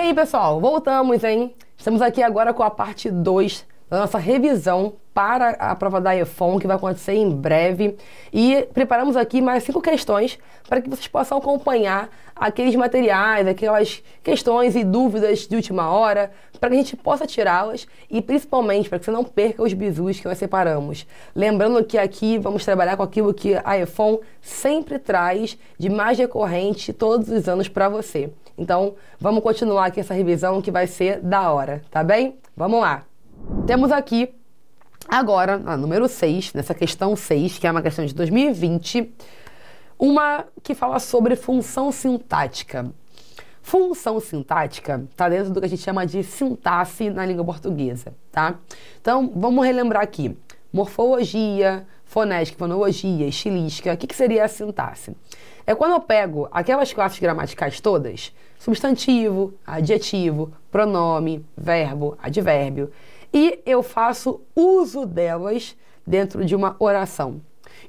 aí, pessoal, voltamos, hein? Estamos aqui agora com a parte 2 da nossa revisão para a prova da AEFON, que vai acontecer em breve. E preparamos aqui mais 5 questões para que vocês possam acompanhar aqueles materiais, aquelas questões e dúvidas de última hora, para que a gente possa tirá-las e principalmente para que você não perca os bizus que nós separamos. Lembrando que aqui vamos trabalhar com aquilo que a AEFON sempre traz de mais recorrente todos os anos para você. Então, vamos continuar aqui essa revisão que vai ser da hora, tá bem? Vamos lá! Temos aqui, agora, a número 6, nessa questão 6, que é uma questão de 2020, uma que fala sobre função sintática. Função sintática está dentro do que a gente chama de sintaxe na língua portuguesa, tá? Então, vamos relembrar aqui. Morfologia, fonética, fonologia, estilística. O que seria a sintaxe? É quando eu pego aquelas classes gramaticais todas, substantivo, adjetivo, pronome, verbo, advérbio, e eu faço uso delas dentro de uma oração.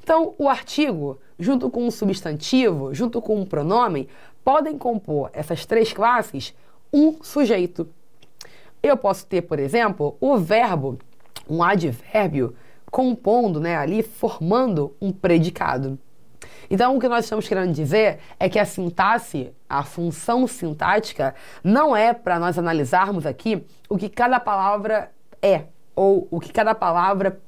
Então, o artigo, junto com o substantivo, junto com o pronome, podem compor essas 3 classes um sujeito. Eu posso ter, por exemplo, o verbo, um advérbio, compondo, ali, formando um predicado. Então, o que nós estamos querendo dizer é que a sintaxe, a função sintática, não é para nós analisarmos aqui o que cada palavra é, ou o que cada palavra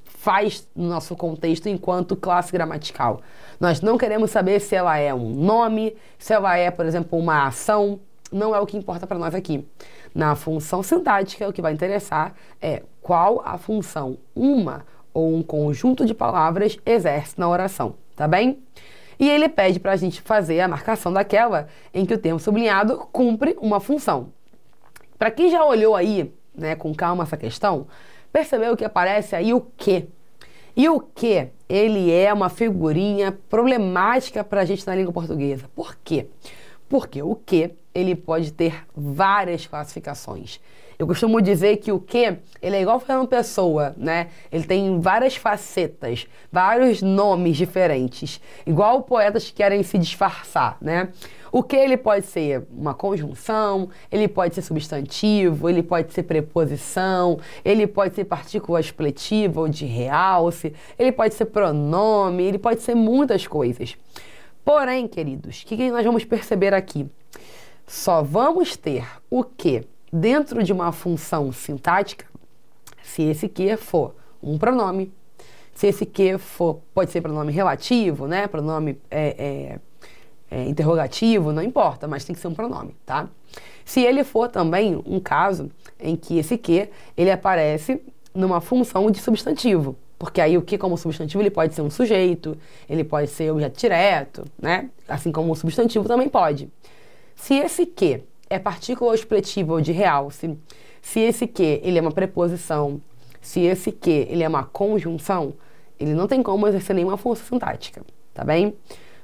faz no nosso contexto enquanto classe gramatical. Nós não queremos saber se ela é um nome, se ela é, por exemplo, uma ação. Não é o que importa para nós aqui. Na função sintática, o que vai interessar é qual a função uma ou um conjunto de palavras exerce na oração, tá bem? E ele pede para a gente fazer a marcação daquela em que o termo sublinhado cumpre uma função. Para quem já olhou aí, com calma essa questão, percebeu que aparece aí o que. E o que, ele é uma figurinha problemática para a gente na língua portuguesa. Por quê? Porque o que, ele pode ter várias classificações. Eu costumo dizer que o que, ele é igual Fernando Pessoa, Ele tem várias facetas, vários nomes diferentes. Igual poetas que querem se disfarçar, O que ele pode ser uma conjunção, ele pode ser substantivo, ele pode ser preposição, ele pode ser partícula expletiva ou de realce, ele pode ser pronome, ele pode ser muitas coisas. Porém, queridos, o que nós vamos perceber aqui? Só vamos ter o que dentro de uma função sintática se esse que for um pronome, se esse que for, pode ser pronome relativo, pronome interrogativo, não importa, mas tem que ser um pronome, tá? Se ele for também um caso em que esse que, ele aparece numa função de substantivo, porque aí o que como substantivo ele pode ser um sujeito, ele pode ser objeto direto, Assim como o substantivo também pode. Se esse que é partícula expletiva ou de realce, se esse que ele é uma preposição, se esse que ele é uma conjunção, ele não tem como exercer nenhuma função sintática, tá bem?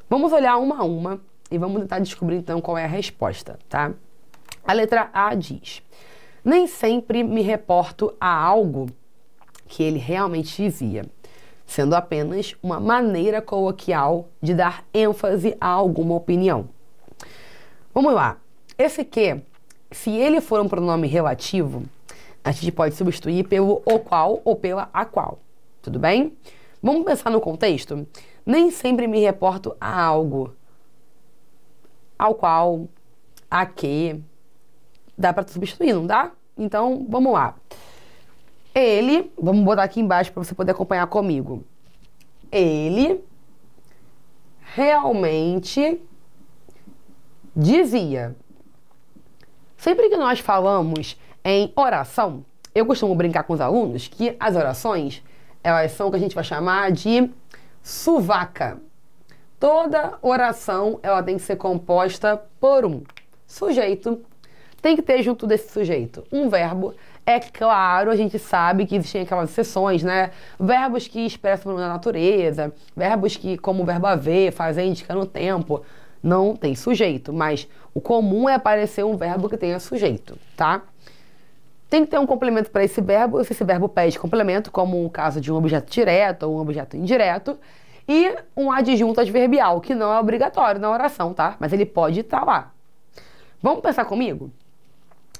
Vamos olhar uma a uma e vamos tentar descobrir então qual é a resposta, tá? A letra A diz: nem sempre me reporto a algo que ele realmente dizia, sendo apenas uma maneira coloquial de dar ênfase a alguma opinião. Vamos lá. Esse que, se ele for um pronome relativo, a gente pode substituir pelo o qual ou pela a qual. Tudo bem? Vamos pensar no contexto? Nem sempre me reporto a algo, ao qual, a que. Dá para substituir, não dá? Então, vamos lá. Ele, vamos botar aqui embaixo para você poder acompanhar comigo. Ele realmente dizia. Sempre que nós falamos em oração, eu costumo brincar com os alunos que as orações, elas são o que a gente vai chamar de suvaca. Toda oração, ela tem que ser composta por um sujeito. Tem que ter junto desse sujeito um verbo. É claro, a gente sabe que existem aquelas exceções, Verbos que expressam a natureza, verbos que, como o verbo haver, fazer, indicando o tempo, não tem sujeito, mas o comum é aparecer um verbo que tenha sujeito, tá? Tem que ter um complemento para esse verbo, se esse verbo pede complemento, como o caso de um objeto direto ou um objeto indireto, e um adjunto adverbial, que não é obrigatório na oração, tá? Mas ele pode estar lá. Vamos pensar comigo?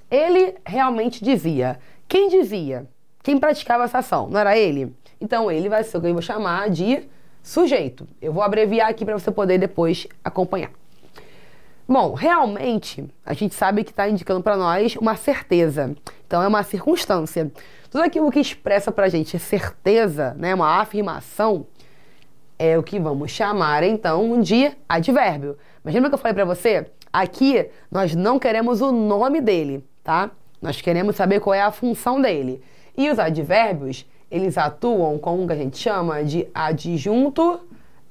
Ele realmente dizia. Quem dizia? Quem praticava essa ação? Não era ele? Então, ele vai ser o que eu vou chamar de sujeito. Eu vou abreviar aqui para você poder depois acompanhar. Bom, realmente, a gente sabe que está indicando para nós uma certeza. Então, é uma circunstância. Tudo aquilo que expressa para a gente certeza, né, uma afirmação, é o que vamos chamar, então, de advérbio. Mas lembra que eu falei para você? Aqui, nós não queremos o nome dele, tá? Nós queremos saber qual é a função dele. E os advérbios, eles atuam com o que a gente chama de adjunto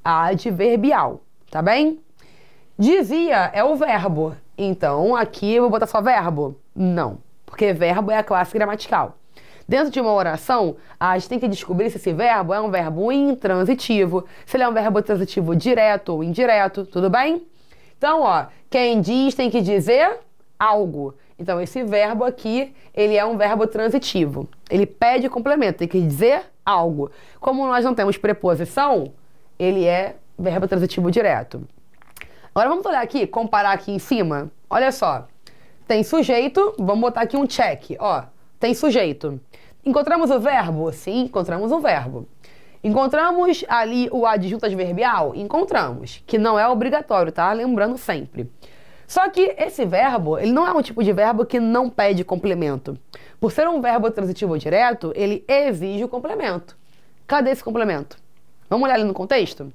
adverbial, tá bem? Dizia é o verbo. Então, aqui eu vou botar só verbo? Não, porque verbo é a classe gramatical. Dentro de uma oração, a gente tem que descobrir se esse verbo é um verbo intransitivo, se ele é um verbo transitivo direto ou indireto, tudo bem? Então, ó, quem diz tem que dizer algo. Então, esse verbo aqui, ele é um verbo transitivo. Ele pede complemento, tem que dizer algo. Como nós não temos preposição, ele é verbo transitivo direto. Agora, vamos olhar aqui, comparar aqui em cima. Olha só, tem sujeito, vamos botar aqui um check, ó. Tem sujeito. Encontramos o verbo? Sim, encontramos um verbo. Encontramos ali o adjunto adverbial? Encontramos, que não é obrigatório, tá? Lembrando sempre. Só que esse verbo, ele não é um tipo de verbo que não pede complemento. Por ser um verbo transitivo direto, ele exige o complemento. Cadê esse complemento? Vamos olhar ali no contexto?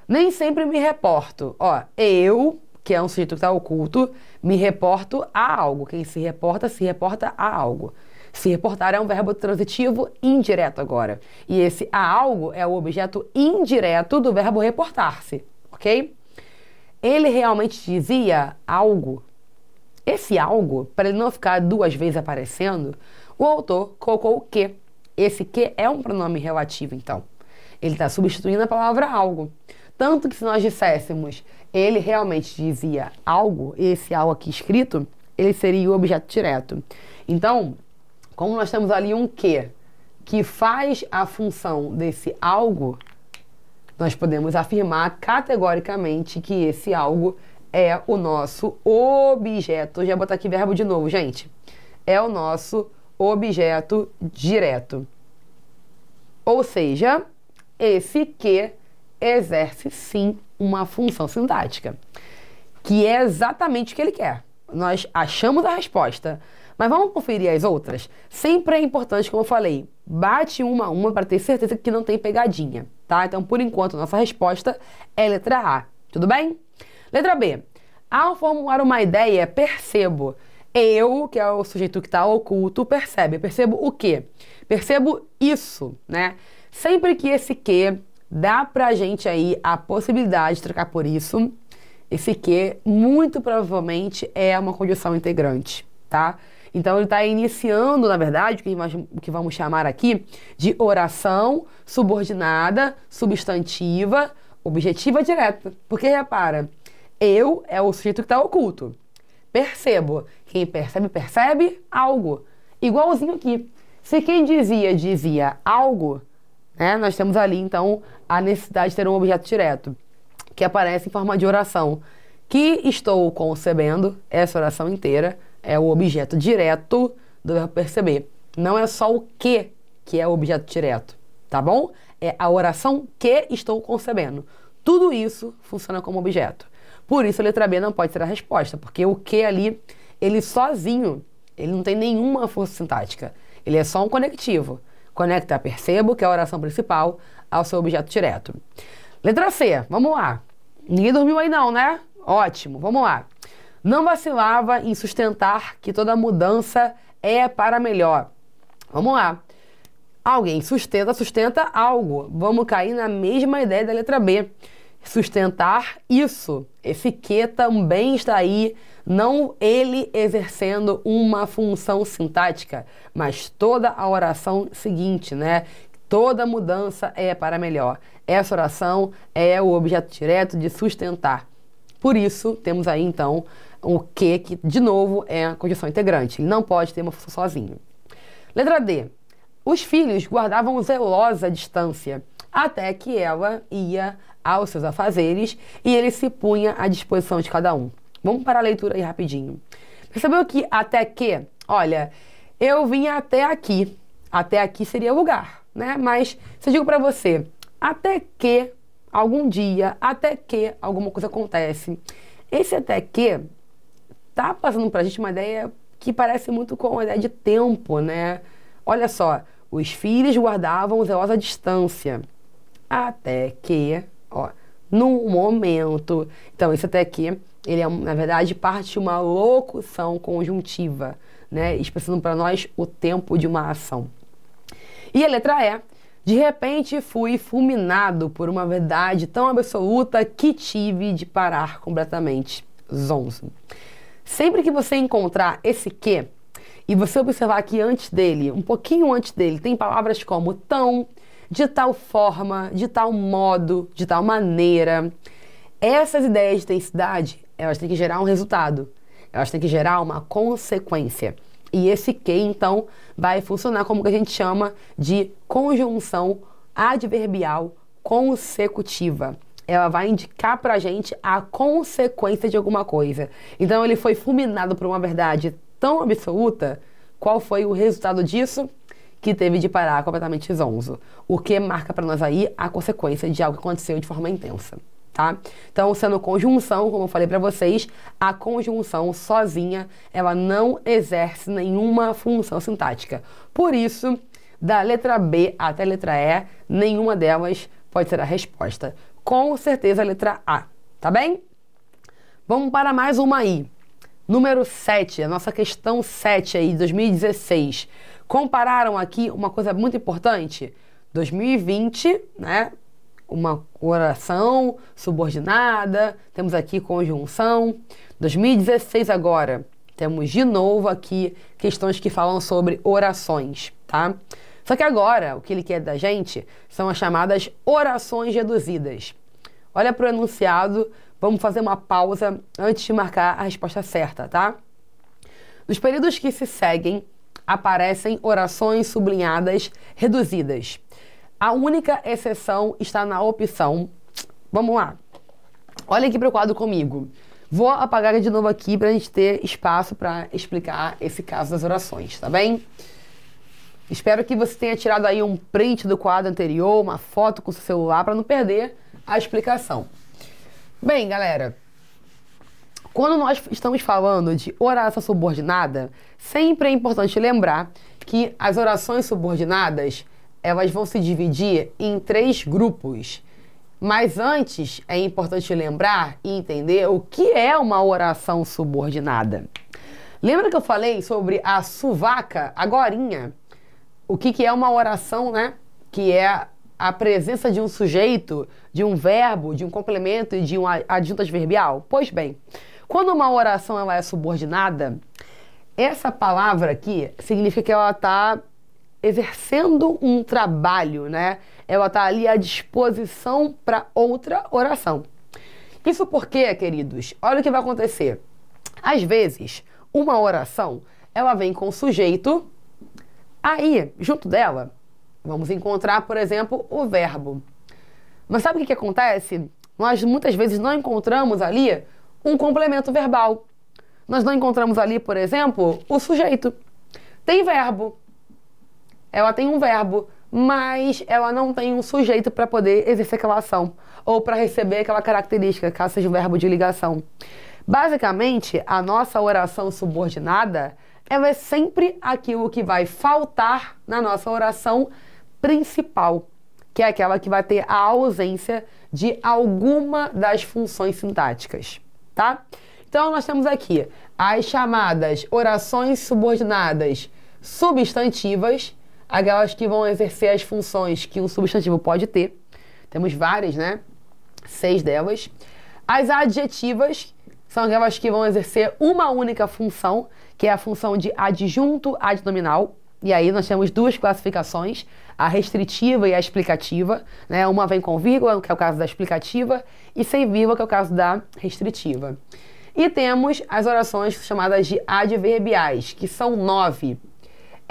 Nem sempre me reporto. Ó, eu, que é um sujeito que está oculto, me reporto a algo. Quem se reporta a algo. Se reportar é um verbo transitivo indireto agora. E esse a algo é o objeto indireto do verbo reportar-se, ok? Ele realmente dizia algo. Esse algo, para ele não ficar duas vezes aparecendo, o autor colocou o que. Esse que é um pronome relativo, então. Ele está substituindo a palavra algo. Tanto que se nós disséssemos ele realmente dizia algo, esse algo aqui escrito, ele seria o objeto direto. Então, como nós temos ali um que faz a função desse algo, nós podemos afirmar categoricamente que esse algo é o nosso objeto. Eu já vou botar aqui verbo de novo, gente. É o nosso objeto direto. Ou seja, esse que exerce sim uma função sintática, que é exatamente o que ele quer. Nós achamos a resposta, mas vamos conferir as outras? Sempre é importante, como eu falei, bate uma a uma para ter certeza que não tem pegadinha, tá? Então, por enquanto, nossa resposta é letra A, tudo bem? Letra B. Ao formular uma ideia, percebo. Eu, que é o sujeito que está oculto, percebe. Percebo o quê? Percebo isso, né? Sempre que esse que dá pra gente aí a possibilidade de trocar por isso, esse que muito provavelmente é uma conjunção integrante, tá? Então ele está iniciando, na verdade, o que vamos chamar aqui de oração subordinada, substantiva, objetiva direta. Porque repara, eu é o sujeito que está oculto. Percebo. Quem percebe, percebe algo. Igualzinho aqui. Se quem dizia algo, né, nós temos ali, então, a necessidade de ter um objeto direto, que aparece em forma de oração. Que estou concebendo, essa oração inteira, é o objeto direto do verbo perceber. Não é só o que é o objeto direto, tá bom? É a oração que estou concebendo. Tudo isso funciona como objeto. Por isso a letra B não pode ser a resposta, porque o que ali, ele sozinho, ele não tem nenhuma força sintática. Ele é só um conectivo. Conecta percebo, que é a oração principal, ao seu objeto direto. Letra C, vamos lá. Ninguém dormiu aí não, né? Ótimo, vamos lá. Não vacilava em sustentar que toda mudança é para melhor. Vamos lá. Alguém sustenta algo. Vamos cair na mesma ideia da letra B. Sustentar isso. Esse que também está aí, não ele exercendo uma função sintática, mas toda a oração seguinte, né? Toda mudança é para melhor. Essa oração é o objeto direto de sustentar. Por isso, temos aí, então, o que de novo, é a conjunção integrante. Ele não pode ter uma função sozinho. Letra D. Os filhos guardavam zelosa distância, até que ela ia aos seus afazeres e ele se punha à disposição de cada um. Vamos para a leitura aí rapidinho. Percebeu que até que, olha, eu vim até aqui. Até aqui seria o lugar, né? Mas se eu digo pra você, até que algum dia, até que alguma coisa acontece. Esse até que tá passando pra gente uma ideia que parece muito com a ideia de tempo, né? Olha só, os filhos guardavam zelosa distância. Até que, ó, num momento. Então, esse até que, ele é, na verdade, parte de uma locução conjuntiva, né? Expressando para nós o tempo de uma ação. E a letra E. De repente, fui fulminado por uma verdade tão absoluta que tive de parar completamente zonzo. Sempre que você encontrar esse que, e você observar que antes dele, um pouquinho antes dele, tem palavras como tão, de tal forma, de tal modo, de tal maneira, essas ideias de intensidade, elas têm que gerar um resultado. Elas têm que gerar uma consequência. E esse que, então, vai funcionar como que a gente chama de conjunção adverbial consecutiva. Ela vai indicar pra gente a consequência de alguma coisa. Então, ele foi fulminado por uma verdade tão absoluta. Qual foi o resultado disso? Que teve de parar completamente zonzo. O que marca pra nós aí a consequência de algo que aconteceu de forma intensa. Tá? Então, sendo conjunção, como eu falei pra vocês, a conjunção sozinha, ela não exerce nenhuma função sintática. Por isso, da letra B até a letra E, nenhuma delas pode ser a resposta. Com certeza a letra A, tá bem? Vamos para mais uma aí. Número 7, a nossa questão 7 aí, de 2016. Compararam aqui uma coisa muito importante. 2020, né? Uma oração subordinada, temos aqui conjunção. 2016 agora, temos de novo aqui questões que falam sobre orações, tá? Só que agora, o que ele quer da gente são as chamadas orações reduzidas. Olha para o enunciado, vamos fazer uma pausa antes de marcar a resposta certa, tá? Nos períodos que se seguem, aparecem orações sublinhadas reduzidas. A única exceção está na opção. Vamos lá. Olha aqui para o quadro comigo. Vou apagar de novo aqui para a gente ter espaço para explicar esse caso das orações, tá bem? Espero que você tenha tirado aí um print do quadro anterior, uma foto com o seu celular, para não perder a explicação. Bem, galera, quando nós estamos falando de oração subordinada, sempre é importante lembrar que as orações subordinadas elas vão se dividir em 3 grupos. Mas antes, é importante lembrar e entender o que é uma oração subordinada. Lembra que eu falei sobre a suvaca agorinha? O que é uma oração, né? Que é a presença de um sujeito, de um verbo, de um complemento e de um adjunto adverbial? Pois bem, quando uma oração ela é subordinada, essa palavra aqui significa que ela está exercendo um trabalho, né? Ela está ali à disposição para outra oração. Isso porque, queridos, olha o que vai acontecer. Às vezes, uma oração, ela vem com o sujeito, aí, junto dela, vamos encontrar, por exemplo, o verbo. Mas sabe o que acontece? Nós, muitas vezes, não encontramos ali um complemento verbal. Nós não encontramos ali, por exemplo, o sujeito. Tem verbo. Ela tem um verbo, mas ela não tem um sujeito para poder exercer aquela ação ou para receber aquela característica, caso seja um verbo de ligação. Basicamente, a nossa oração subordinada, ela é sempre aquilo que vai faltar na nossa oração principal, que é aquela que vai ter a ausência de alguma das funções sintáticas, tá? Então, nós temos aqui as chamadas orações subordinadas substantivas, aquelas que vão exercer as funções que um substantivo pode ter. Temos várias, né? 6 delas. As adjetivas são aquelas que vão exercer uma única função, que é a função de adjunto adnominal. E aí nós temos 2 classificações, a restritiva e a explicativa, né? Uma vem com vírgula, que é o caso da explicativa, e sem vírgula, que é o caso da restritiva. E temos as orações chamadas de adverbiais, que são 9.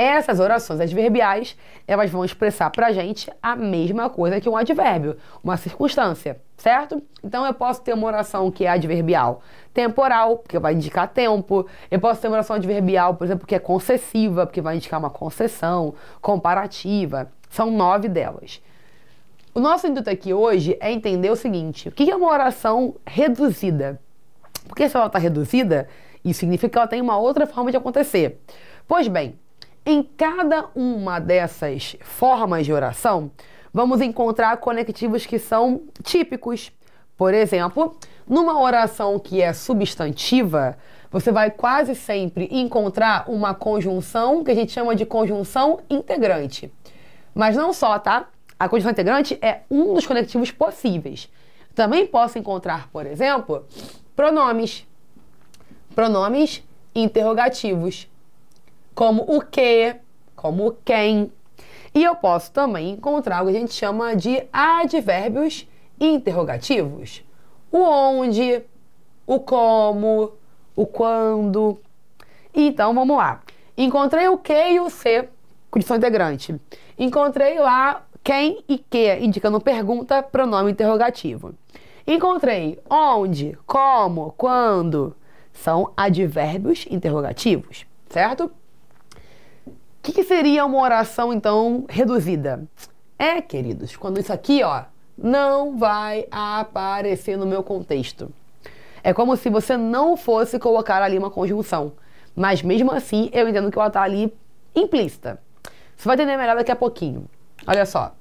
Essas orações adverbiais, elas vão expressar pra gente a mesma coisa que um advérbio, uma circunstância, certo? Então eu posso ter uma oração que é adverbial temporal, porque vai indicar tempo. Eu posso ter uma oração adverbial, por exemplo, que é concessiva, porque vai indicar uma concessão, comparativa. São 9 delas. O nosso intuito aqui hoje é entender o seguinte: o que é uma oração reduzida? Porque se ela está reduzida, isso significa que ela tem uma outra forma de acontecer. Pois bem, em cada uma dessas formas de oração, vamos encontrar conectivos que são típicos. Por exemplo, numa oração que é substantiva, você vai quase sempre encontrar uma conjunção que a gente chama de conjunção integrante. Mas não só, tá? A conjunção integrante é um dos conectivos possíveis. Também posso encontrar, por exemplo, pronomes. Pronomes interrogativos. Como o que, como o quem. E eu posso também encontrar o que a gente chama de advérbios interrogativos. O onde, o como, o quando. Então, vamos lá. Encontrei o que e o se, condição integrante. Encontrei lá quem e que, indicando pergunta, pronome interrogativo. Encontrei onde, como, quando. São advérbios interrogativos, certo? O que seria uma oração, então, reduzida? Queridos, quando isso aqui, ó, não vai aparecer no meu contexto. É como se você não fosse colocar ali uma conjunção. Mas, mesmo assim, eu entendo que ela está ali implícita. Você vai entender melhor daqui a pouquinho. Olha só.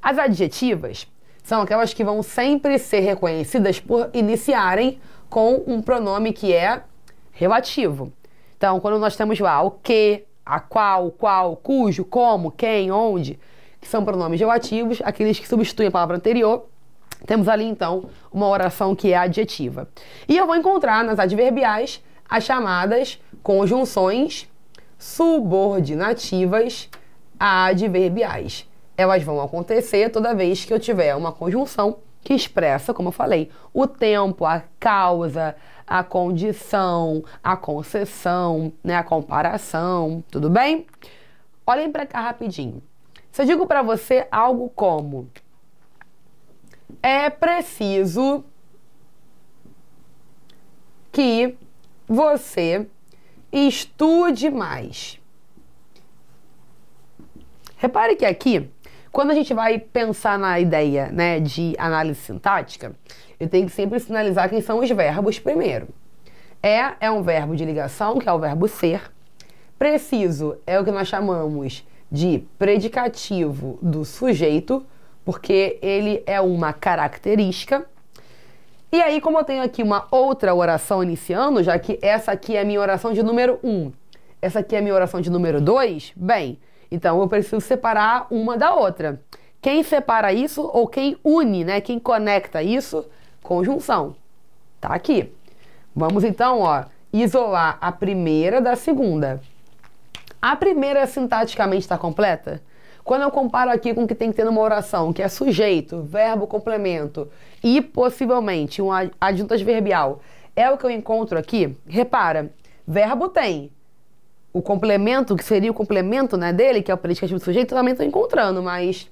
As adjetivas são aquelas que vão sempre ser reconhecidas por iniciarem com um pronome que é relativo. Então, quando nós temos lá o que, a qual, cujo, como, quem, onde, que são pronomes relativos, aqueles que substituem a palavra anterior, temos ali, então, uma oração que é adjetiva. E eu vou encontrar nas adverbiais as chamadas conjunções subordinativas adverbiais. Elas vão acontecer toda vez que eu tiver uma conjunção que expressa, como eu falei, o tempo, a causa, a condição, a concessão, né, a comparação, tudo bem? Olhem para cá rapidinho. Se eu digo para você algo como: é preciso que você estude mais. Repare que aqui, quando a gente vai pensar na ideia, né, de análise sintática, eu tenho que sempre sinalizar quem são os verbos primeiro. É um verbo de ligação, que é o verbo ser. Preciso é o que nós chamamos de predicativo do sujeito, porque ele é uma característica. E aí, como eu tenho aqui uma outra oração iniciando, já que essa aqui é a minha oração de número 1, essa aqui é a minha oração de número 2, bem, então eu preciso separar uma da outra. Quem separa isso, ou quem une, né? Quem conecta isso? Conjunção. Tá aqui. Vamos então, ó, isolar a primeira da segunda. A primeira sintaticamente está completa? Quando eu comparo aqui com o que tem que ter numa oração, que é sujeito, verbo, complemento e possivelmente um adjunto adverbial, é o que eu encontro aqui? Repara, verbo tem. O complemento, que seria o complemento, né, dele, que é o predicativo do sujeito, também estou encontrando, mas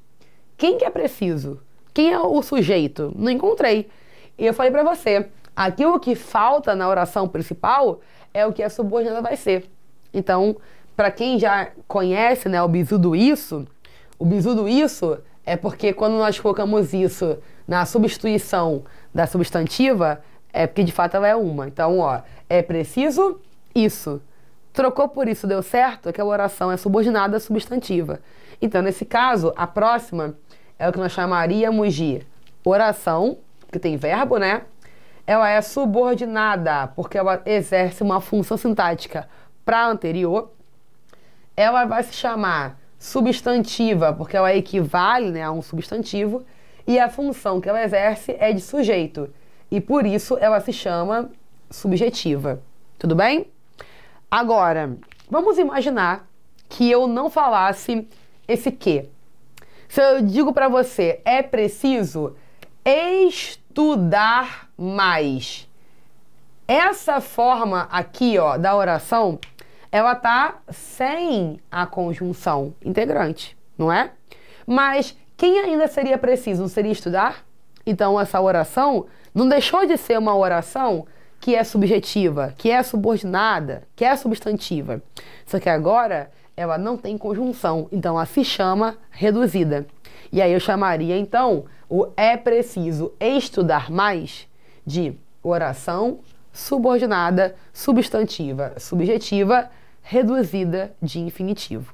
quem que é preciso? Quem é o sujeito? Não encontrei. E eu falei pra você, aquilo que falta na oração principal é o que a subordinada vai ser. Então, para quem já conhece, né, o bizu do isso é porque quando nós colocamos isso na substituição da substantiva, é porque de fato ela é uma. Então, ó, é preciso isso. Trocou por isso, deu certo? Aquela oração é subordinada substantiva. Então, nesse caso, a próxima é o que nós chamaríamos de oração, que tem verbo, né? Ela é subordinada, porque ela exerce uma função sintática para a anterior. Ela vai se chamar substantiva, porque ela equivale, né, a um substantivo. E a função que ela exerce é de sujeito. E por isso ela se chama subjetiva. Tudo bem? Agora, vamos imaginar que eu não falasse esse que. Se eu digo para você, é preciso estudar mais. Essa forma aqui, ó, da oração, ela tá sem a conjunção integrante, não é? Mas quem ainda seria preciso? Não seria estudar? Então, essa oração não deixou de ser uma oração que é subjetiva, que é subordinada, que é substantiva. Só que agora ela não tem conjunção, então ela se chama reduzida. E aí eu chamaria, então, o é preciso estudar mais de oração subordinada, substantiva, subjetiva, reduzida de infinitivo.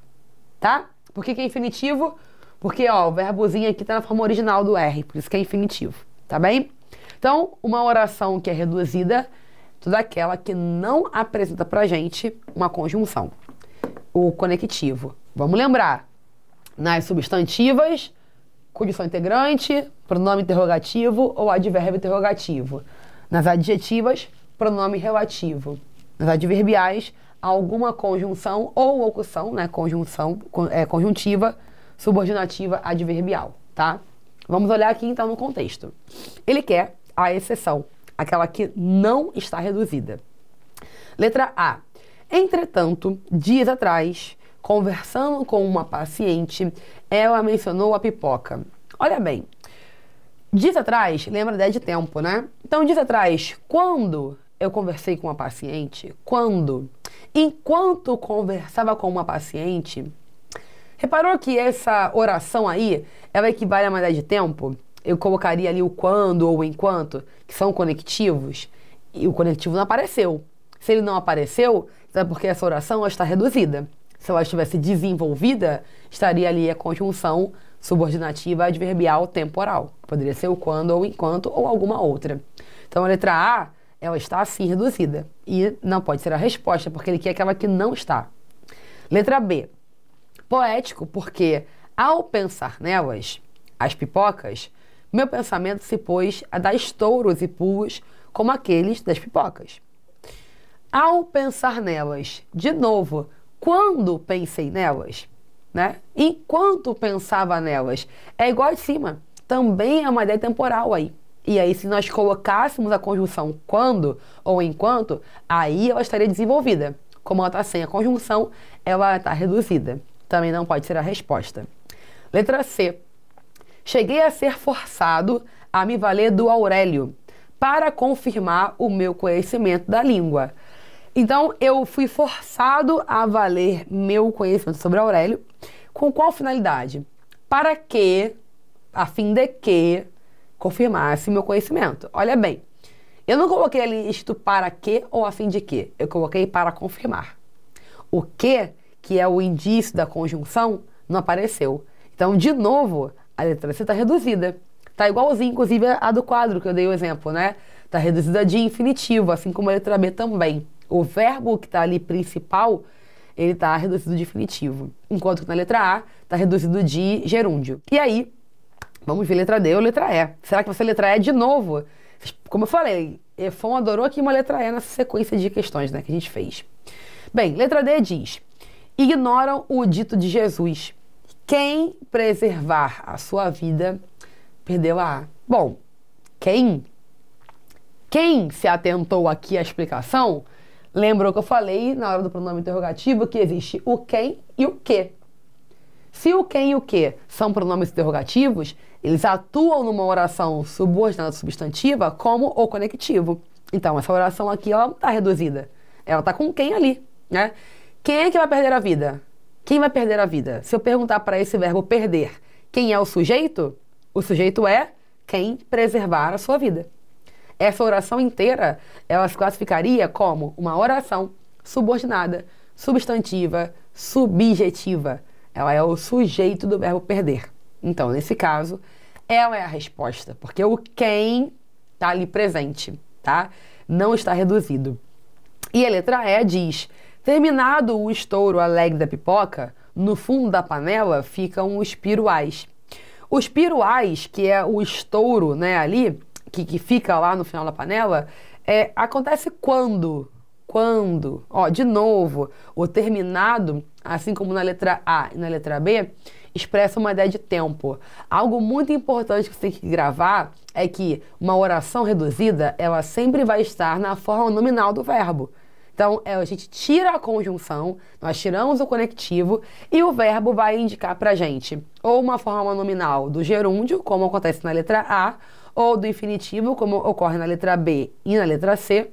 Tá? Por que é infinitivo? Porque, ó, o verbozinho aqui tá na forma original do R, por isso que é infinitivo, tá bem? Então, uma oração que é reduzida, toda aquela que não apresenta pra gente uma conjunção. O conectivo. Vamos lembrar, nas substantivas, conjunção integrante, pronome interrogativo ou advérbio interrogativo. Nas adjetivas, pronome relativo. Nas adverbiais, alguma conjunção ou locução, né? Conjunção, conjuntiva, subordinativa, adverbial, tá? Vamos olhar aqui então no contexto. Ele quer a exceção, aquela que não está reduzida. Letra A. Entretanto, dias atrás, conversando com uma paciente, ela mencionou a pipoca. Olha bem, dias atrás, lembra a ideia de tempo, né? Então, dias atrás, quando eu conversei com uma paciente, enquanto conversava com uma paciente, reparou que essa oração aí, ela equivale a uma ideia de tempo? Eu colocaria ali o quando ou o enquanto, que são conectivos, e o conectivo não apareceu. Se ele não apareceu, então é porque essa oração ela está reduzida. Se ela estivesse desenvolvida, estaria ali a conjunção subordinativa adverbial temporal. Poderia ser o quando ou enquanto ou alguma outra. Então a letra A, ela está assim reduzida. E não pode ser a resposta, porque ele quer aquela que não está. Letra B. Poético, porque ao pensar nelas, as pipocas, meu pensamento se pôs a dar estouros e pulos como aqueles das pipocas. Ao pensar nelas, de novo, quando pensei nelas, né? Enquanto pensava nelas, é igual de cima. Também é uma ideia temporal aí. E aí, se nós colocássemos a conjunção quando ou enquanto, aí ela estaria desenvolvida. Como ela está sem a conjunção, ela está reduzida. Também não pode ser a resposta. Letra C. Cheguei a ser forçado a me valer do Aurélio para confirmar o meu conhecimento da língua. Então, eu fui forçado a valer meu conhecimento sobre Aurélio. Com qual finalidade? Para que, a fim de que, confirmasse meu conhecimento. Olha bem, eu não coloquei ali isto para que ou a fim de que. Eu coloquei para confirmar. O que é o indício da conjunção, não apareceu. Então, de novo, a letra C está reduzida. Está igualzinho, inclusive, a do quadro que eu dei o exemplo, né? Está reduzida de infinitivo, assim como a letra B também. O verbo que está ali principal, ele está reduzido de infinitivo. Enquanto que na letra A, está reduzido de gerúndio. E aí, vamos ver letra D ou letra E. Será que vai ser letra E de novo? Como eu falei, Efon adorou aqui uma letra E nessa sequência de questões, né, que a gente fez. Bem, letra D diz: ignoram o dito de Jesus. Quem preservar a sua vida, perdeu-a. Bom, quem se atentou aqui à explicação, lembrou que eu falei na hora do pronome interrogativo que existe o quem e o que. Se o quem e o que são pronomes interrogativos, eles atuam numa oração subordinada substantiva como o conectivo. Então, essa oração aqui, ela não está reduzida. Ela está com quem ali, né? Quem é que vai perder a vida? Quem vai perder a vida? Se eu perguntar para esse verbo perder, quem é o sujeito é quem preservar a sua vida. Essa oração inteira, ela se classificaria como uma oração subordinada, substantiva, subjetiva. Ela é o sujeito do verbo perder. Então, nesse caso, ela é a resposta, porque o quem está ali presente, tá? Não está reduzido. E a letra E diz: terminado o estouro alegre da pipoca, no fundo da panela ficam os piruais. Os piruais, que é o estouro, né, ali, que fica lá no final da panela, acontece quando? Quando? Ó, de novo, o terminado, assim como na letra A e na letra B, expressa uma ideia de tempo. Algo muito importante que você tem que gravar é que uma oração reduzida, ela sempre vai estar na forma nominal do verbo. Então, a gente tira a conjunção, nós tiramos o conectivo e o verbo vai indicar pra gente ou uma forma nominal do gerúndio, como acontece na letra A, ou do infinitivo, como ocorre na letra B e na letra C,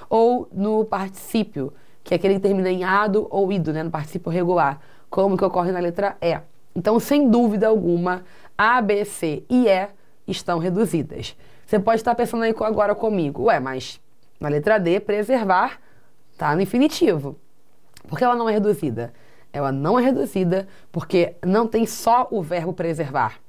ou no particípio, que é aquele que termina em ado ou ido, né, no particípio regular, como que ocorre na letra E. Então, sem dúvida alguma, A, B, C e E estão reduzidas. Você pode estar pensando aí agora comigo, ué, mas na letra D, preservar, tá no infinitivo. Por que ela não é reduzida? Ela não é reduzida porque não tem só o verbo preservar.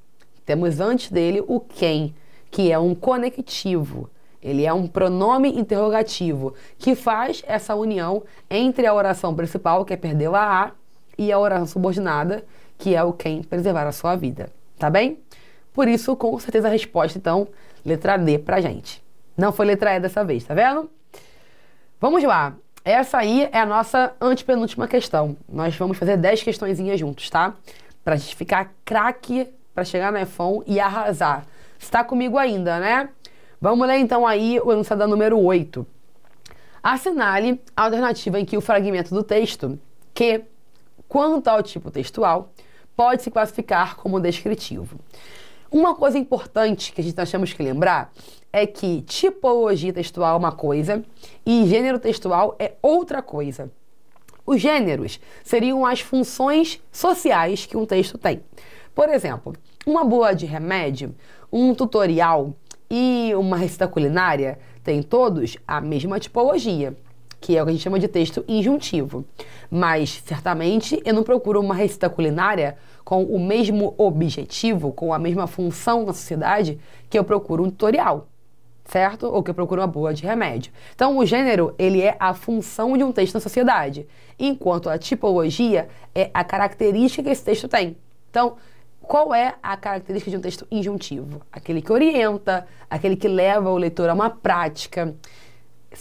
Temos antes dele o quem, que é um conectivo. Ele é um pronome interrogativo que faz essa união entre a oração principal, que é perdeu a A, e a oração subordinada, que é o quem preservar a sua vida. Tá bem? Por isso, com certeza a resposta, então, letra D pra gente. Não foi letra E dessa vez, tá vendo? Vamos lá. Essa aí é a nossa antepenúltima questão. Nós vamos fazer 10 questõezinhas juntos, tá? Pra gente ficar craque, pra chegar na EFON e arrasar. Você tá comigo ainda, né? Vamos ler então aí o enunciado número 8. Assinale a alternativa em que o fragmento do texto, que, quanto ao tipo textual, pode se classificar como descritivo. Uma coisa importante que nós temos que lembrar é que tipologia textual é uma coisa e gênero textual é outra coisa. Os gêneros seriam as funções sociais que um texto tem. Por exemplo, uma bula de remédio, um tutorial e uma receita culinária têm todos a mesma tipologia, que é o que a gente chama de texto injuntivo. Mas, certamente, eu não procuro uma receita culinária com o mesmo objetivo, com a mesma função na sociedade, que eu procuro um tutorial, certo? Ou que eu procuro uma bula de remédio. Então, o gênero, ele é a função de um texto na sociedade, enquanto a tipologia é a característica que esse texto tem. Então, qual é a característica de um texto injuntivo? Aquele que orienta, aquele que leva o leitor a uma prática.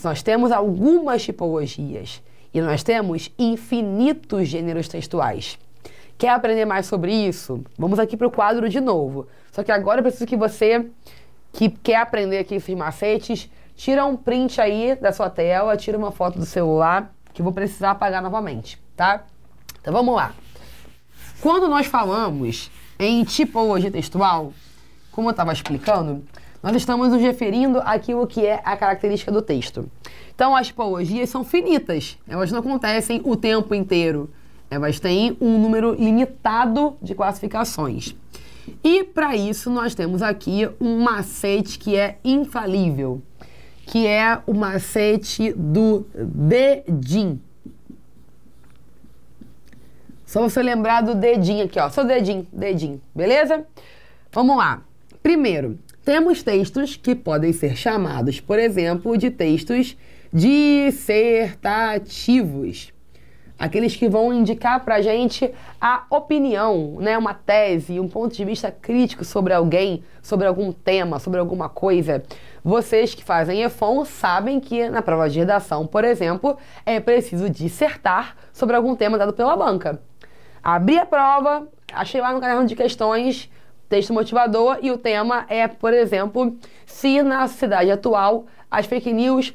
Nós temos algumas tipologias e nós temos infinitos gêneros textuais. Quer aprender mais sobre isso? Vamos aqui para o quadro de novo. Só que agora eu preciso que você, que quer aprender aqui esses macetes, tira um print aí da sua tela, tira uma foto do celular, que eu vou precisar apagar novamente, tá? Então vamos lá. Quando nós falamos em tipologia textual, como eu estava explicando, nós estamos nos referindo àquilo que é a característica do texto. Então, as tipologias são finitas, elas não acontecem o tempo inteiro. Elas têm um número limitado de classificações. E, para isso, nós temos aqui um macete que é infalível, que é o macete do dedinho. Só você lembrar do dedinho aqui, ó. Seu dedinho, dedinho, beleza? Vamos lá. Primeiro, temos textos que podem ser chamados, por exemplo, de textos dissertativos. Aqueles que vão indicar pra gente a opinião, né? Uma tese, um ponto de vista crítico sobre alguém, sobre algum tema, sobre alguma coisa. Vocês que fazem EFON sabem que na prova de redação, por exemplo, é preciso dissertar sobre algum tema dado pela banca. Abri a prova, achei lá no caderno de questões, texto motivador, e o tema é, por exemplo, se na sociedade atual as fake news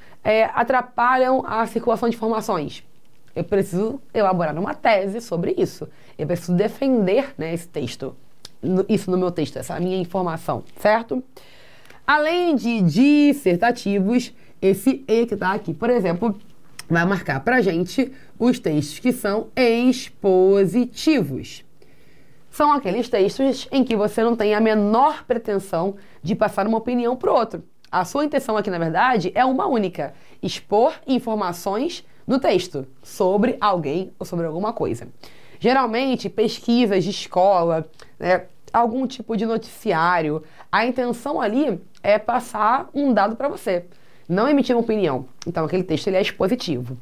atrapalham a circulação de informações. Eu preciso elaborar uma tese sobre isso. Eu preciso defender, né, esse texto, isso no meu texto, essa minha informação, certo? Além de dissertativos, esse E que está aqui, por exemplo, vai marcar pra gente os textos que são expositivos. São aqueles textos em que você não tem a menor pretensão de passar uma opinião para o outro. A sua intenção aqui, na verdade, é uma única: expor informações no texto sobre alguém ou sobre alguma coisa. Geralmente, pesquisas de escola, né, algum tipo de noticiário, a intenção ali é passar um dado para você, não emitir uma opinião. Então, aquele texto ele é expositivo.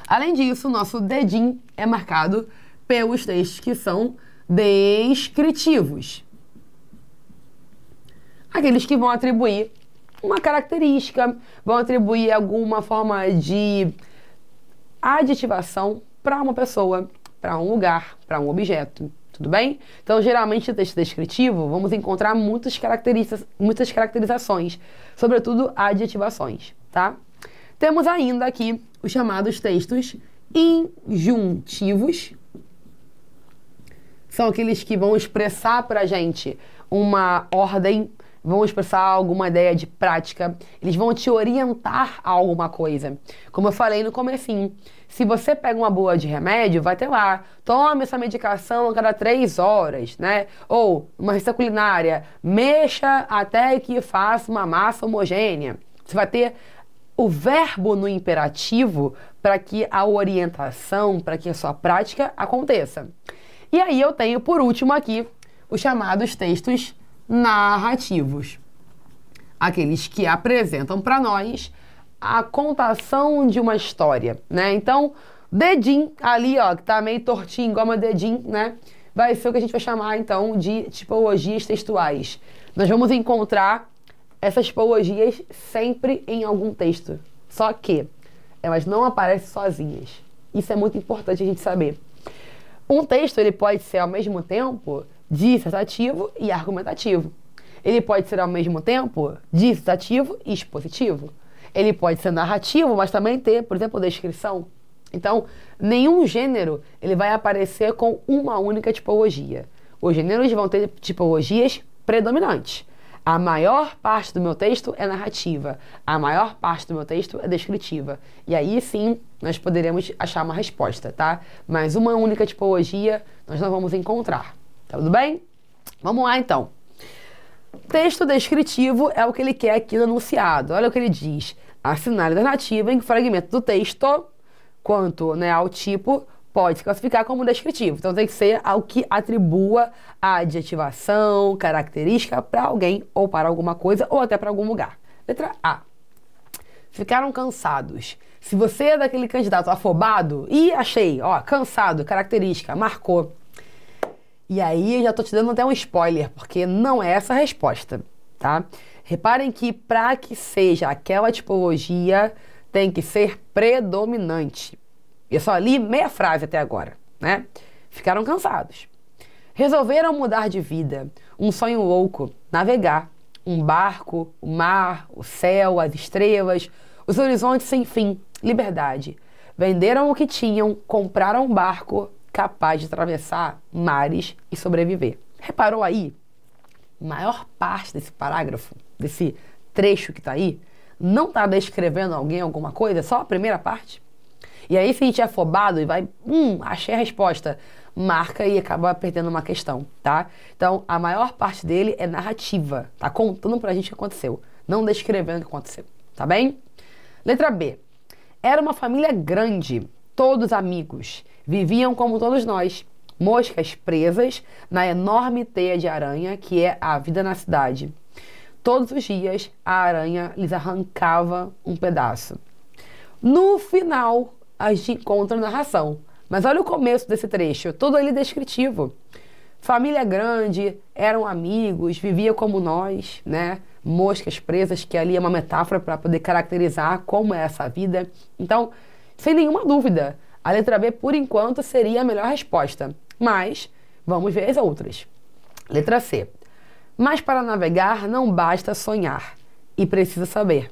Além disso, o nosso dedinho é marcado pelos textos que são descritivos. Aqueles que vão atribuir uma característica, vão atribuir alguma forma de adjetivação para uma pessoa, para um lugar, para um objeto. Tudo bem? Então, geralmente, no texto descritivo, vamos encontrar muitas caracterizações, sobretudo adjetivações, tá? Temos ainda aqui os chamados textos injuntivos. São aqueles que vão expressar pra gente uma ordem, vão expressar alguma ideia de prática, eles vão te orientar a alguma coisa. Como eu falei no comecinho, se você pega uma bula de remédio, vai ter lá, tome essa medicação a cada 3 horas, né? Ou uma receita culinária, mexa até que faça uma massa homogênea. Você vai ter o verbo no imperativo para que a orientação, para que a sua prática aconteça. E aí eu tenho, por último aqui, os chamados textos narrativos. Aqueles que apresentam para nós a contação de uma história, né? Então, dedinho ali, ó, que tá meio tortinho, igual meu dedinho, né? Vai ser o que a gente vai chamar, então, de tipologias textuais. Nós vamos encontrar essas tipologias sempre em algum texto. Só que elas não aparecem sozinhas. Isso é muito importante a gente saber. Um texto, ele pode ser ao mesmo tempo dissertativo e argumentativo. Ele pode ser ao mesmo tempo dissertativo e expositivo. Ele pode ser narrativo, mas também ter, por exemplo, descrição. Então, nenhum gênero ele vai aparecer com uma única tipologia. Os gêneros vão ter tipologias predominantes. A maior parte do meu texto é narrativa. A maior parte do meu texto é descritiva. E aí sim, nós poderemos achar uma resposta, tá? Mas uma única tipologia nós não vamos encontrar. Tá tudo bem? Vamos lá, então. Texto descritivo é o que ele quer aqui no enunciado. Olha o que ele diz. Assinale a alternativa em fragmento do texto, quanto, né, ao tipo, pode se classificar como descritivo. Então tem que ser algo que atribua a adjetivação, característica para alguém ou para alguma coisa ou até para algum lugar. Letra A. Ficaram cansados. Se você é daquele candidato afobado, achei, ó, cansado, característica, marcou. E aí eu já tô te dando até um spoiler, porque não é essa a resposta, tá? Reparem que para que seja aquela tipologia, tem que ser predominante. Eu só li meia frase até agora, né? Ficaram cansados. Resolveram mudar de vida. Um sonho louco. Navegar. Um barco, o mar, o céu, as estrelas, os horizontes sem fim. Liberdade. Venderam o que tinham, compraram um barco capaz de atravessar mares e sobreviver. Reparou aí? A maior parte desse parágrafo, desse trecho que tá aí, não tá descrevendo alguém, alguma coisa, só a primeira parte. E aí, se a gente é afobado e vai, achei a resposta, marca e acaba perdendo uma questão, tá? Então, a maior parte dele é narrativa, tá contando pra gente o que aconteceu, não descrevendo o que aconteceu, tá bem? Letra B. Era uma família grande, todos amigos, viviam como todos nós, moscas presas na enorme teia de aranha que é a vida na cidade. Todos os dias, a aranha lhes arrancava um pedaço. No final, a gente encontra a narração. Mas olha o começo desse trecho, todo ele descritivo. Família grande, eram amigos, vivia como nós, né? Moscas presas, que ali é uma metáfora para poder caracterizar como é essa vida. Então, sem nenhuma dúvida, a letra B, por enquanto, seria a melhor resposta. Mas, vamos ver as outras. Letra C. Mas para navegar não basta sonhar e precisa saber.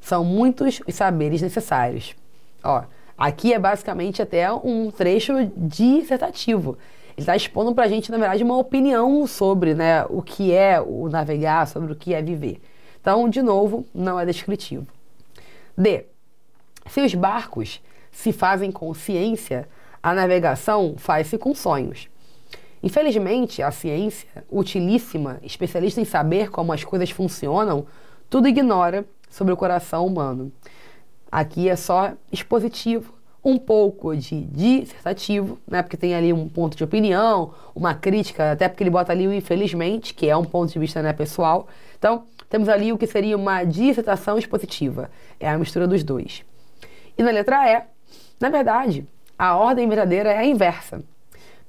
São muitos os saberes necessários. Ó, aqui é basicamente até um trecho dissertativo. Ele está expondo para a gente, na verdade, uma opinião sobre, né, o que é o navegar, sobre o que é viver. Então, de novo, não é descritivo. D. Se os barcos se fazem com ciência, a navegação faz-se com sonhos. Infelizmente, a ciência, utilíssima, especialista em saber como as coisas funcionam, tudo ignora sobre o coração humano. Aqui é só expositivo, um pouco de dissertativo, né? Porque tem ali um ponto de opinião, uma crítica, até porque ele bota ali o infelizmente, que é um ponto de vista, né, pessoal. Então, temos ali o que seria uma dissertação expositiva. É a mistura dos dois. E na letra E, na verdade, a ordem verdadeira é a inversa.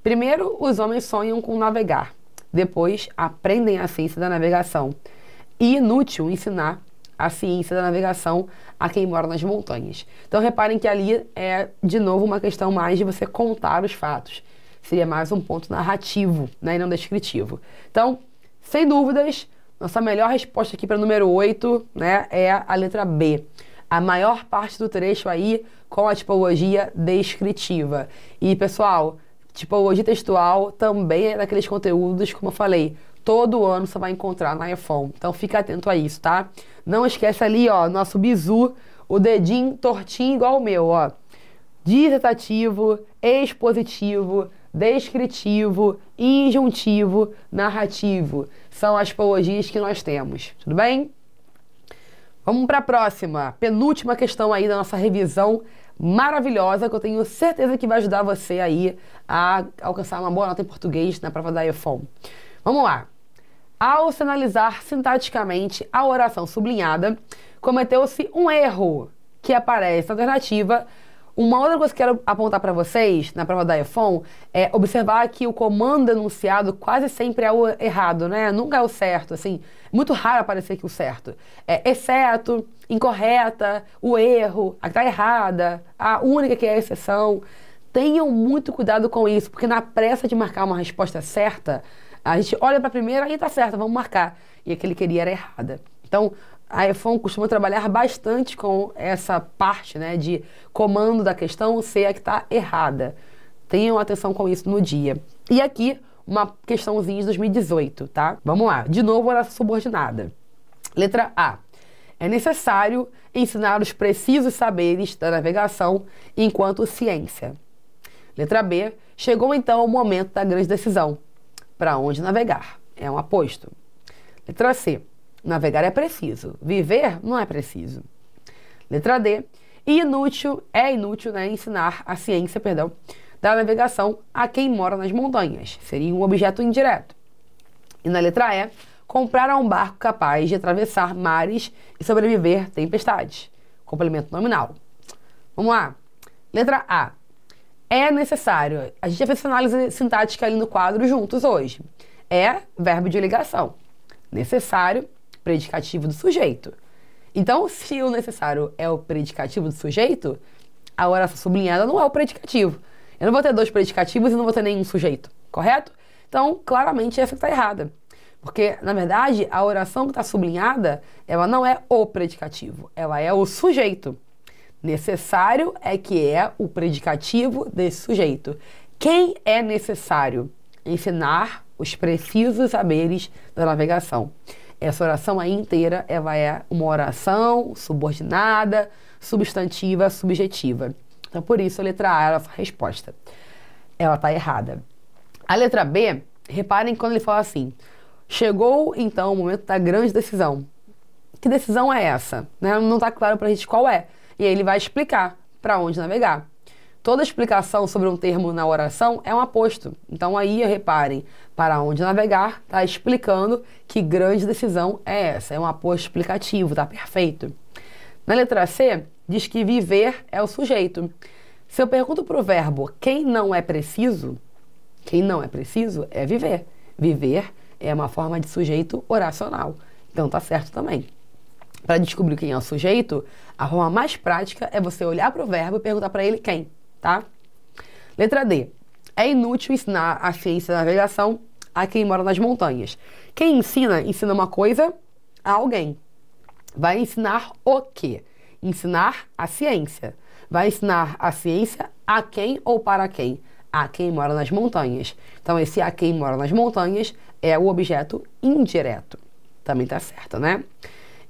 Primeiro, os homens sonham com navegar. Depois, aprendem a ciência da navegação. E inútil ensinar a ciência da navegação a quem mora nas montanhas. Então, reparem que ali é, de novo, uma questão mais de você contar os fatos. Seria mais um ponto narrativo, né, e não descritivo. Então, sem dúvidas, nossa melhor resposta aqui para o número 8, né, é a letra B. a maior parte do trecho aí com a tipologia descritiva. E, pessoal, tipologia textual também é daqueles conteúdos, como eu falei, todo ano você vai encontrar na iPhone. Então, fica atento a isso, tá? Não esquece ali, ó, nosso bizu, o dedinho tortinho igual o meu, ó. Dissertativo, expositivo, descritivo, injuntivo, narrativo. São as tipologias que nós temos, tudo bem? Vamos para a próxima, penúltima questão aí da nossa revisão maravilhosa, que eu tenho certeza que vai ajudar você aí a alcançar uma boa nota em português na prova da iPhone. Vamos lá. Ao sinalizar sintaticamente a oração sublinhada, cometeu-se um erro que aparece na alternativa. Uma outra coisa que eu quero apontar para vocês na prova da iPhone é observar que o comando enunciado quase sempre é o errado, né? Nunca é o certo, assim, muito raro aparecer aqui o certo. É exceto, incorreta, o erro, a que tá errada, a única que é a exceção. Tenham muito cuidado com isso, porque na pressa de marcar uma resposta certa, a gente olha para a primeira e tá certa, vamos marcar. E a que ele queria era errada. Então, a iPhone costuma trabalhar bastante com essa parte, né, de comando da questão ser a que está errada. Tenham atenção com isso no dia. E aqui, uma questãozinha de 2018, tá? Vamos lá. De novo, oração subordinada. Letra A. É necessário ensinar os precisos saberes da navegação enquanto ciência. Letra B. Chegou então o momento da grande decisão. Para onde navegar? É um aposto. Letra C. Navegar é preciso. Viver não é preciso. Letra D. É inútil, né, ensinar a ciência, da navegação a quem mora nas montanhas. Seria um objeto indireto. E na letra E. Comprar um barco capaz de atravessar mares e sobreviver tempestades. Complemento nominal. Vamos lá. Letra A. É necessário. A gente já fez essa análise sintática ali no quadro juntos hoje. É verbo de ligação. Necessário, predicativo do sujeito. Então, se o necessário é o predicativo do sujeito, a oração sublinhada não é o predicativo. Eu não vou ter dois predicativos e não vou ter nenhum sujeito, correto? Então, claramente, essa está errada. Porque, na verdade, a oração que está sublinhada, ela não é o predicativo, ela é o sujeito. Necessário é que é o predicativo desse sujeito. Quem é necessário? Ensinar os precisos saberes da navegação. Essa oração aí inteira, ela é uma oração subordinada, substantiva, subjetiva. Então, por isso, a letra A é a nossa resposta. Ela está errada. A letra B, reparem quando ele fala assim, chegou, então, o momento da grande decisão. Que decisão é essa? Né? Não está claro para a gente qual é. E aí ele vai explicar para onde navegar. Toda explicação sobre um termo na oração é um aposto. Então aí, reparem, para onde navegar, está explicando que grande decisão é essa. É um aposto explicativo, tá perfeito. Na letra C, diz que viver é o sujeito. Se eu pergunto para o verbo quem não é preciso é viver. Viver é uma forma de sujeito oracional. Então tá certo também. Para descobrir quem é o sujeito, a forma mais prática é você olhar para o verbo e perguntar para ele quem, tá? Letra D. É inútil ensinar a ciência da navegação a quem mora nas montanhas. Quem ensina uma coisa a alguém. Vai ensinar o quê? Ensinar a ciência. Vai ensinar a ciência a quem ou para quem? A quem mora nas montanhas. Então, esse a quem mora nas montanhas é o objeto indireto. Também tá certo, né?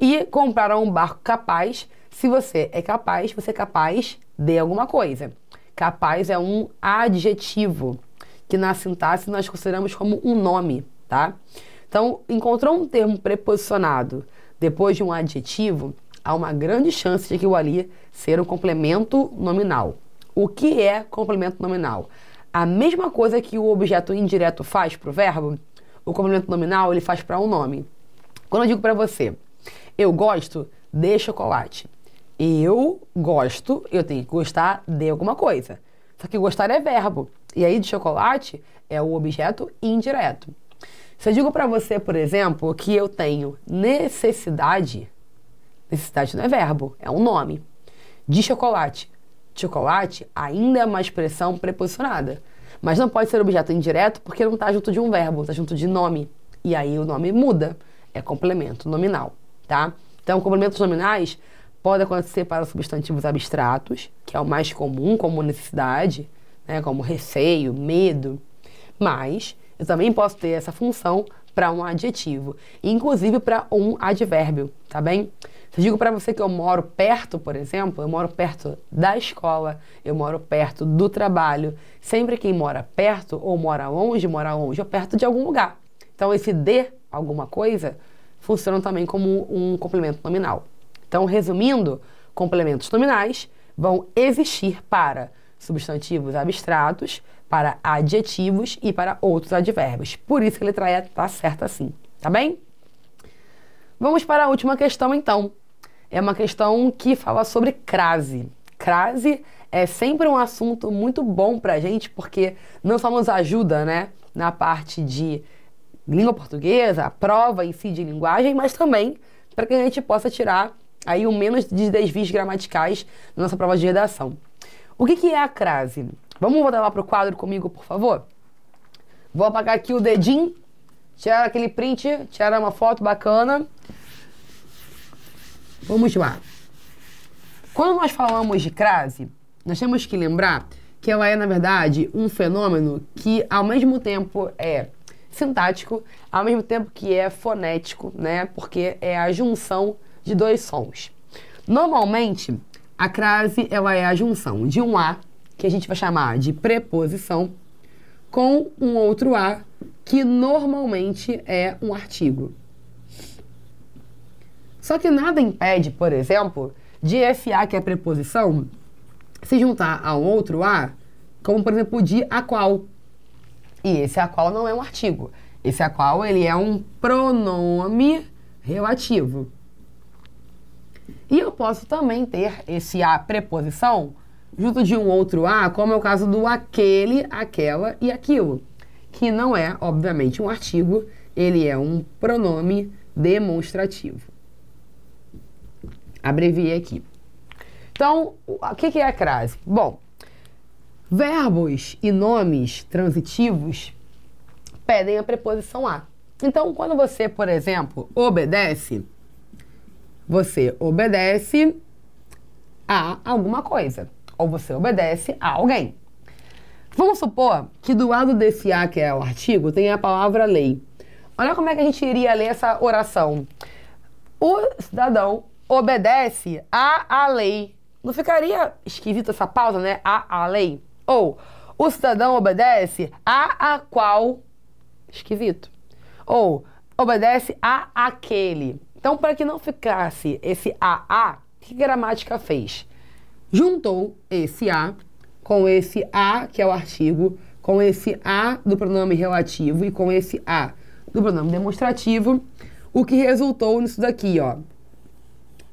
E comprar um barco capaz, se você é capaz de alguma coisa. Capaz é um adjetivo, que na sintaxe nós consideramos como um nome, tá? Então, encontrou um termo preposicionado depois de um adjetivo, há uma grande chance de aquilo ali ser um complemento nominal. O que é complemento nominal? A mesma coisa que o objeto indireto faz para o verbo, o complemento nominal ele faz para um nome. Quando eu digo para você, eu gosto de chocolate. Eu gosto, eu tenho que gostar de alguma coisa. Só que gostar é verbo. E aí de chocolate é o objeto indireto. Se eu digo para você, por exemplo, que eu tenho necessidade não é verbo, é um nome. De chocolate. Chocolate ainda é uma expressão preposicionada. Mas não pode ser objeto indireto porque não está junto de um verbo, está junto de nome. E aí o nome muda. É complemento nominal, tá? Então, complementos nominais pode acontecer para substantivos abstratos, que é o mais comum, como necessidade, né, como receio, medo, mas eu também posso ter essa função para um adjetivo, inclusive para um advérbio, tá bem? Se eu digo para você que eu moro perto, por exemplo, eu moro perto da escola, eu moro perto do trabalho, sempre quem mora perto ou mora longe ou perto de algum lugar. Então esse de alguma coisa funciona também como um complemento nominal. Então, resumindo, complementos nominais vão existir para substantivos abstratos, para adjetivos e para outros advérbios. Por isso que a letra E está certa assim, tá bem? Vamos para a última questão, então. É uma questão que fala sobre crase. Crase é sempre um assunto muito bom para a gente, porque não só nos ajuda, né, na parte de língua portuguesa, a prova em si de linguagem, mas também para que a gente possa tirar aí o menos de desvios gramaticais na nossa prova de redação. O que é a crase? Vamos voltar lá para o quadro comigo, por favor? Vou apagar aqui o dedinho, tirar aquele print, tirar uma foto bacana. Vamos lá. Quando nós falamos de crase, nós temos que lembrar que ela é, na verdade, um fenômeno que, ao mesmo tempo, é sintático, ao mesmo tempo que é fonético, né? Porque é a junção de dois sons. Normalmente, a crase ela é a junção de um A, que a gente vai chamar de preposição, com um outro A, que normalmente é um artigo. Só que nada impede, por exemplo, de esse A, que é preposição, se juntar a um outro A, como, por exemplo, de a qual. E esse a qual não é um artigo. Esse a qual, ele é um pronome relativo. E eu posso também ter esse a preposição junto de um outro a, como é o caso do aquele, aquela e aquilo, que não é, obviamente, um artigo, ele é um pronome demonstrativo. Abreviei aqui. Então, o que é a crase? Bom, verbos e nomes transitivos pedem a preposição a. Então, quando você, por exemplo, obedece, você obedece a alguma coisa, ou você obedece a alguém. Vamos supor que do lado desse a, que é o artigo, tem a palavra lei. Olha como é que a gente iria ler essa oração. O cidadão obedece a lei. Não ficaria esquisito essa pausa, né? A lei. Ou o cidadão obedece a qual. Esquisito. Ou obedece a aquele. Então, para que não ficasse esse a, o que a gramática fez? Juntou esse a com esse a, que é o artigo, com esse a do pronome relativo e com esse a do pronome demonstrativo, o que resultou nisso daqui, ó.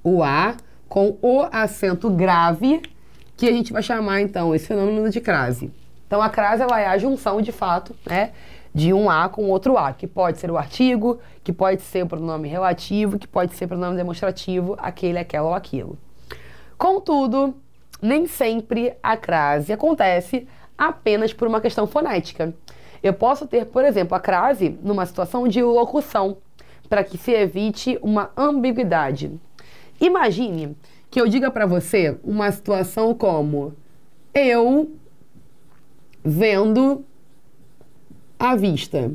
O a com o acento grave, que a gente vai chamar, então, esse fenômeno de crase. Então, a crase, ela é a junção, de fato, né, de um a com outro a, que pode ser o artigo, que pode ser o pronome relativo, que pode ser o pronome demonstrativo, aquele, aquela ou aquilo. Contudo, nem sempre a crase acontece apenas por uma questão fonética. Eu posso ter, por exemplo, a crase numa situação de locução, para que se evite uma ambiguidade. Imagine que eu diga para você uma situação como: eu vendo à vista.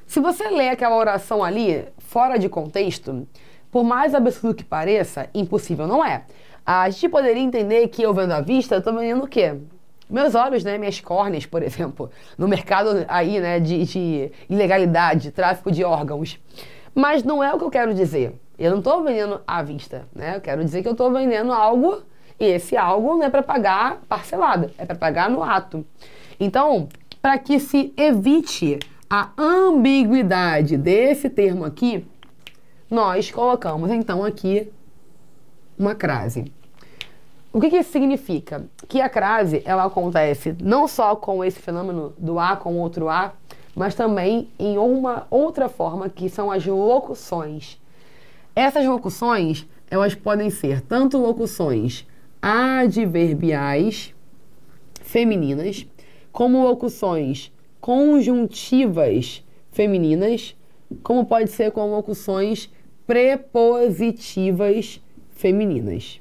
Se você lê aquela oração ali, fora de contexto, por mais absurdo que pareça, impossível não é. A gente poderia entender que eu vendo à vista, eu estou vendendo o quê? Meus olhos, né? Minhas córneas, por exemplo, no mercado aí, né, de ilegalidade, tráfico de órgãos. Mas não é o que eu quero dizer. Eu não estou vendendo à vista, né? Eu quero dizer que eu estou vendendo algo, e esse algo não é para pagar parcelado, é para pagar no ato. Então, para que se evite a ambiguidade desse termo aqui, nós colocamos, então, aqui uma crase. O que isso significa? Que a crase, ela acontece não só com esse fenômeno do a com outro a, mas também em uma outra forma, que são as locuções. Essas locuções, elas podem ser tanto locuções adverbiais femininas, como locuções conjuntivas femininas, como pode ser com locuções prepositivas femininas.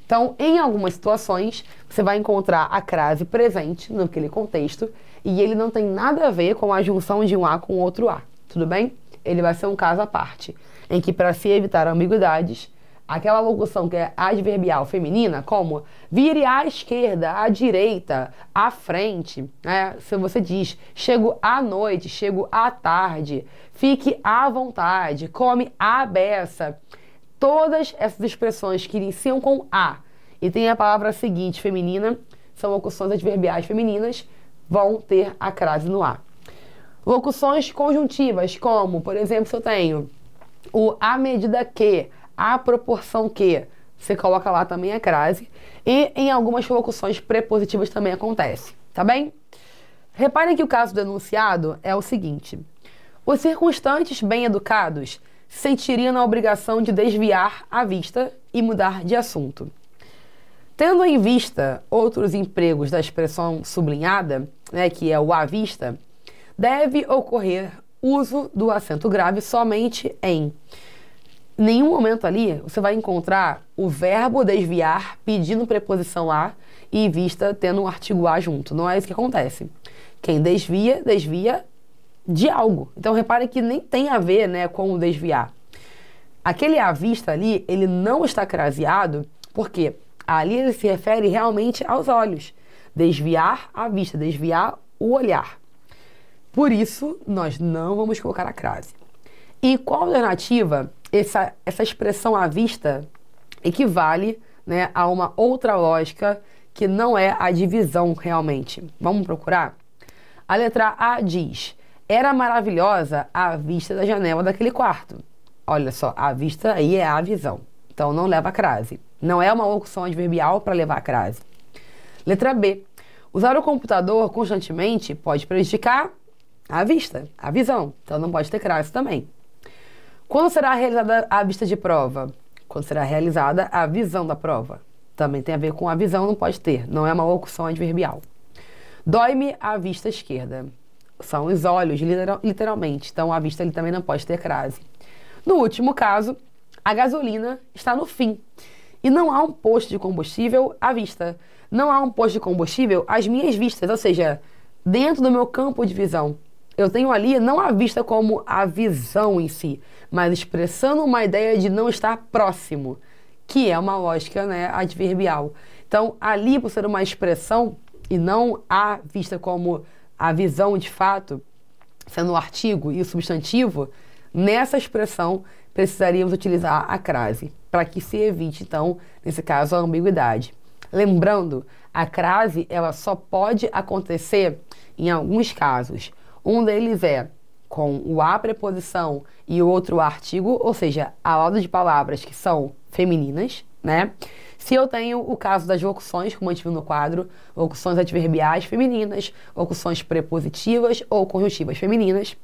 Então, em algumas situações, você vai encontrar a crase presente naquele contexto e ele não tem nada a ver com a junção de um A com outro A, tudo bem? Ele vai ser um caso à parte, em que, para se evitar ambiguidades, aquela locução que é adverbial feminina, como vire à esquerda, à direita, à frente, né? Se você diz chego à noite, chego à tarde, fique à vontade, come à beça, todas essas expressões que iniciam com A e tem a palavra seguinte, feminina, são locuções adverbiais femininas, vão ter a crase no A. Locuções conjuntivas, como, por exemplo, se eu tenho o à medida que, à proporção que, você coloca lá também a crase. E em algumas locuções prepositivas também acontece, tá bem? Reparem que o caso do enunciado é o seguinte. Os circunstantes bem-educados se sentiriam na obrigação de desviar a vista e mudar de assunto. Tendo em vista outros empregos da expressão sublinhada, né, que é o à vista, deve ocorrer uso do acento grave somente em nenhum momento ali você vai encontrar o verbo desviar pedindo preposição a e vista tendo um artigo a junto. Não é isso que acontece. Quem desvia, desvia de algo. Então repare que nem tem a ver, né, com o desviar. Aquele à vista ali, ele não está craseado porque ali ele se refere realmente aos olhos. Desviar a vista, desviar o olhar. Por isso, nós não vamos colocar a crase. E qual alternativa? Essa expressão à vista equivale, né, a uma outra lógica que não é a divisão realmente. Vamos procurar? A letra A diz, era maravilhosa a vista da janela daquele quarto. Olha só, a vista aí é a visão. Então não leva a crase. Não é uma locução adverbial para levar a crase. Letra B. Usar o computador constantemente pode prejudicar a vista, a visão. Então não pode ter crase também. Quando será realizada a vista de prova? Quando será realizada a visão da prova. Também tem a ver com a visão, não pode ter. Não é uma locução adverbial. Dói-me a vista esquerda. São os olhos, literalmente. Então a vista ele também não pode ter crase. No último caso, a gasolina está no fim. E não há um posto de combustível à vista. Não há um posto de combustível às minhas vistas, ou seja, dentro do meu campo de visão. Eu tenho ali não a vista como a visão em si, mas expressando uma ideia de não estar próximo, que é uma lógica, né, adverbial. Então, ali, por ser uma expressão e não a vista como a visão de fato, sendo o artigo e o substantivo, nessa expressão precisaríamos utilizar a crase, para que se evite, então, nesse caso, a ambiguidade. Lembrando, a crase ela só pode acontecer em alguns casos. Um deles é com o a preposição e o outro artigo, ou seja, a ordem de palavras que são femininas, né? Se eu tenho o caso das locuções, como a gente viu no quadro, locuções adverbiais femininas, locuções prepositivas ou conjuntivas femininas.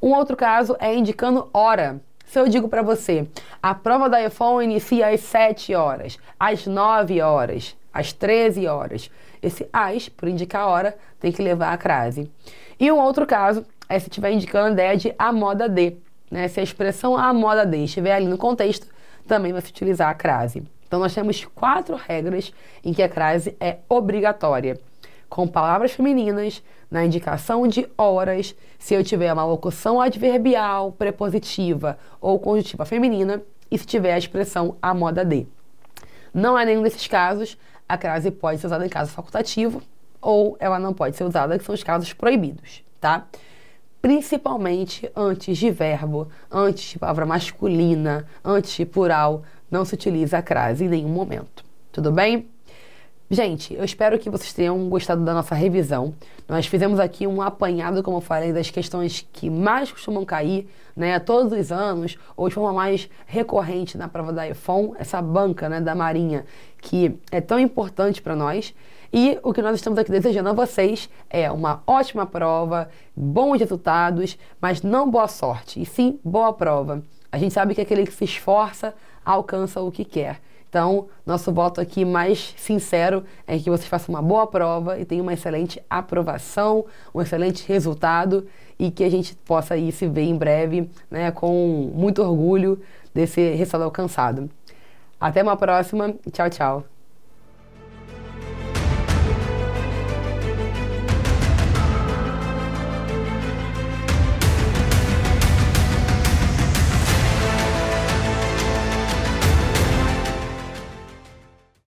Um outro caso é indicando hora. Se eu digo para você, a prova da EFON inicia às 7 horas, às 9 horas, às 13 horas. Esse às, por indicar hora, tem que levar a crase. E um outro caso é se estiver indicando a ideia de a moda de, né? Se a expressão a moda de estiver ali no contexto, também vai se utilizar a crase. Então nós temos 4 regras em que a crase é obrigatória. Com palavras femininas, na indicação de horas, se eu tiver uma locução adverbial, prepositiva ou conjuntiva feminina, e se tiver a expressão a moda de. Não há nenhum desses casos, a crase pode ser usada em caso facultativo ou ela não pode ser usada, que são os casos proibidos, tá? Principalmente antes de verbo, antes de palavra masculina, antes de plural, não se utiliza a crase em nenhum momento. Tudo bem? Gente, eu espero que vocês tenham gostado da nossa revisão. Nós fizemos aqui um apanhado, como eu falei, das questões que mais costumam cair, né, todos os anos, ou de forma mais recorrente na prova da EFON, essa banca, né, da Marinha, que é tão importante para nós. E o que nós estamos aqui desejando a vocês é uma ótima prova, bons resultados, mas não boa sorte, e sim boa prova. A gente sabe que aquele que se esforça alcança o que quer. Então, nosso voto aqui mais sincero é que vocês façam uma boa prova e tenham uma excelente aprovação, um excelente resultado e que a gente possa aí se ver em breve, né, com muito orgulho, desse resultado alcançado. Até uma próxima. Tchau, tchau.